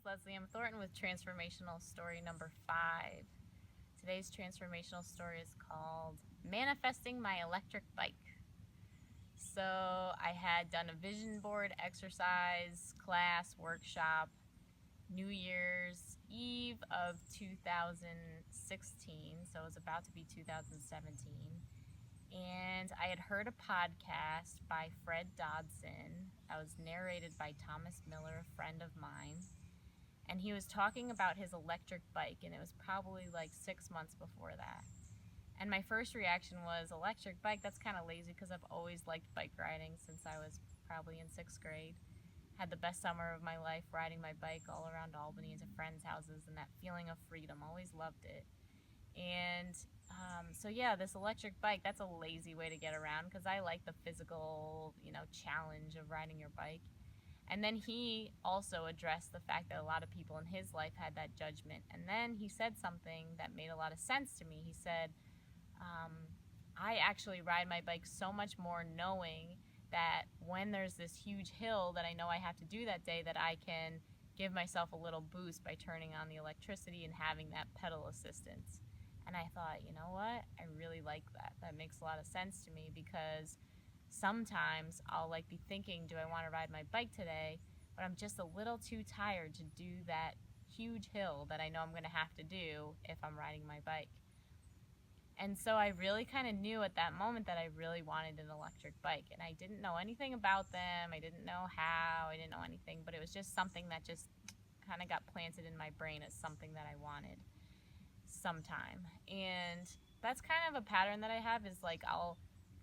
is Leslie M. Thornton with Transformational Story number 5. Today's transformational story is called Manifesting My Electric Bike. So I had done a vision board exercise, class, workshop, New Year's Eve of 2016, so it was about to be 2017. And I had heard a podcast by Fred Dodson that was narrated by Thomas Miller, a friend of mine. And he was talking about his electric bike, and it was probably like 6 months before that. And my first reaction was, electric bike, that's kind of lazy, because I've always liked bike riding since I was probably in 6th grade. Had the best summer of my life riding my bike all around Albany to friends' houses, and that feeling of freedom, always loved it. And so yeah, this electric bike, that's a lazy way to get around, because I like the physical, challenge of riding your bike. And then he also addressed the fact that a lot of people in his life had that judgment. And then he said something that made a lot of sense to me. He said, I actually ride my bike so much more knowing that when there's this huge hill that I know I have to do that day, that I can give myself a little boost by turning on the electricity and having that pedal assistance. And I thought, you know what? I really like that. That makes a lot of sense to me, because sometimes I'll be thinking, do I want to ride my bike today? But I'm just a little too tired to do that huge hill that I know I'm going to have to do if I'm riding my bike. And so I really kind of knew at that moment that I really wanted an electric bike. And I didn't know anything about them. I didn't know how. I didn't know anything. But it was just something that just kind of got planted in my brain as something that I wanted sometime. And that's kind of a pattern that I have, is I'll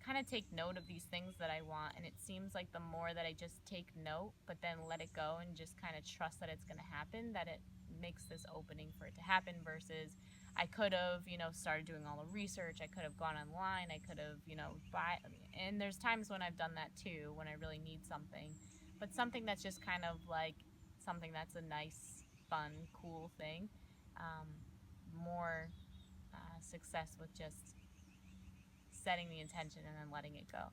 kind of take note of these things that I want, and it seems like the more that I just take note but then let it go and just kind of trust that it's going to happen, that it makes this opening for it to happen, versus I could have started doing all the research, I could have gone online, I could have and there's times when I've done that too, when I really need something, but something that's just kind of something that's a nice, fun, cool thing, more success with just setting the intention and then letting it go.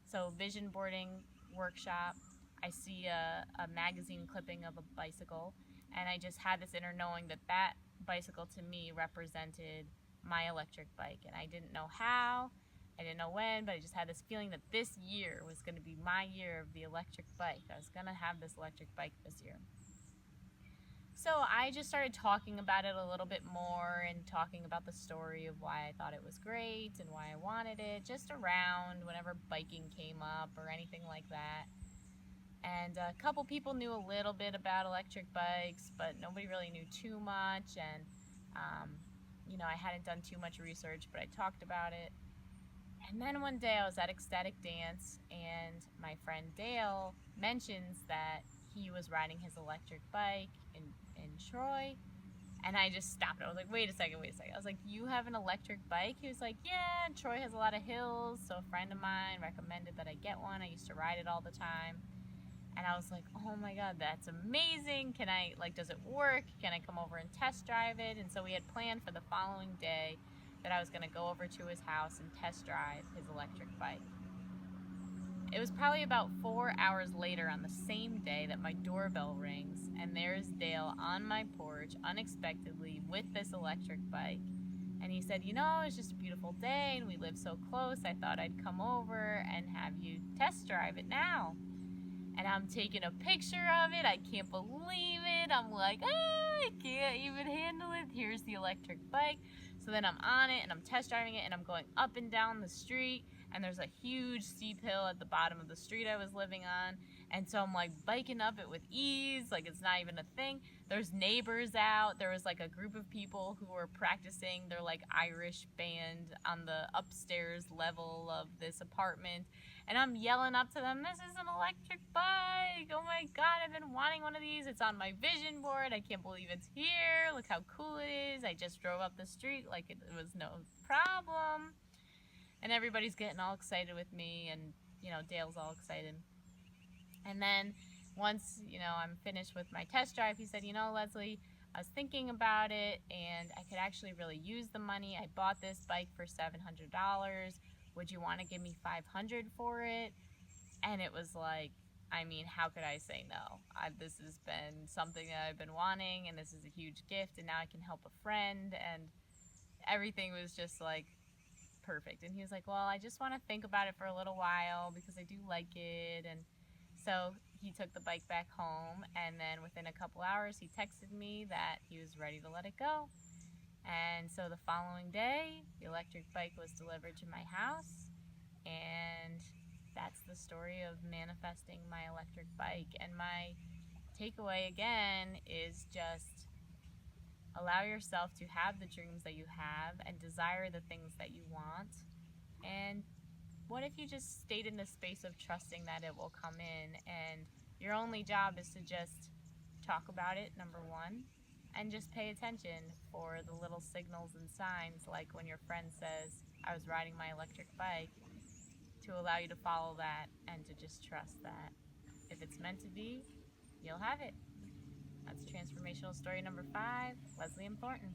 So vision boarding workshop, I see a magazine clipping of a bicycle, and I just had this inner knowing that that bicycle to me represented my electric bike, and I didn't know how, I didn't know when, but I just had this feeling that this year was going to be my year of the electric bike. I was going to have this electric bike this year. So I just started talking about it a little bit more, and talking about the story of why I thought it was great and why I wanted it, just around whenever biking came up or anything like that. And a couple people knew a little bit about electric bikes, but nobody really knew too much. And, I hadn't done too much research, but I talked about it. And then one day I was at Ecstatic Dance, and my friend Dale mentions that he was riding his electric bike in Troy, and I just stopped. I was like, wait a second. I was like, you have an electric bike? He was like, yeah, Troy has a lot of hills, so a friend of mine recommended that I get one. I used to ride it all the time. And I was like, oh my God, that's amazing. Can I, does it work? Can I come over and test drive it? And so we had planned for the following day that I was going to go over to his house and test drive his electric bike. It was probably about 4 hours later on the same day that my doorbell rings, and there's Dale on my porch unexpectedly with this electric bike. And he said, it's just a beautiful day and we live so close, I thought I'd come over and have you test drive it now. And I'm taking a picture of it. I can't believe it. I'm like, I can't even handle it. Here's the electric bike. So then I'm on it and I'm test driving it, and I'm going up and down the street, and there's a huge steep hill at the bottom of the street I was living on. And so I'm biking up it with ease, it's not even a thing. There's neighbors out. There was a group of people who were practicing their Irish band on the upstairs level of this apartment. And I'm yelling up to them, this is an electric bike. Oh my God, I've been wanting one of these. It's on my vision board. I can't believe it's here. Look how cool it is. I just drove up the street like it was no problem. And everybody's getting all excited with me, and, Dale's all excited. And then once, I'm finished with my test drive, he said, Leslie, I was thinking about it, and I could actually really use the money. I bought this bike for $700. Would you want to give me $500 for it? And it was I mean, how could I say no? This has been something that I've been wanting, and this is a huge gift, and now I can help a friend, and everything was just like perfect. And he was like, well, I just want to think about it for a little while because I do like it. And so he took the bike back home, and then within a couple hours he texted me that he was ready to let it go. And so the following day, the electric bike was delivered to my house, and that's the story of manifesting my electric bike. And my takeaway again is just allow yourself to have the dreams that you have and desire the things that you want. And what if you just stayed in the space of trusting that it will come in, and your only job is to just talk about it, number one, and just pay attention for the little signals and signs, like when your friend says, I was riding my electric bike, to allow you to follow that and to just trust that if it's meant to be, you'll have it. That's transformational story number 5, Leslie and Thornton.